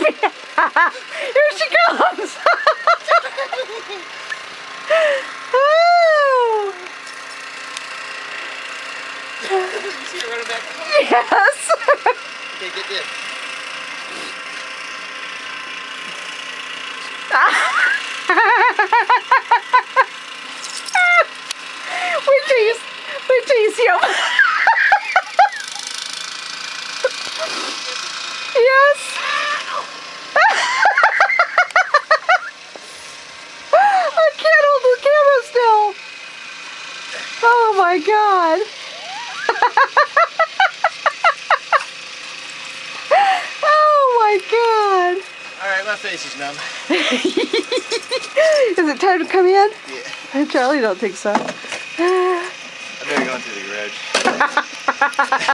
Here she comes. Oh. You see her running back? Yes. Okay, get this. Wait till you see him. Yes. I can't hold the camera still. Oh my God. Oh my God. Alright, my face is numb. Is it time to come in? Yeah. Charlie don't think so. I better go into the garage.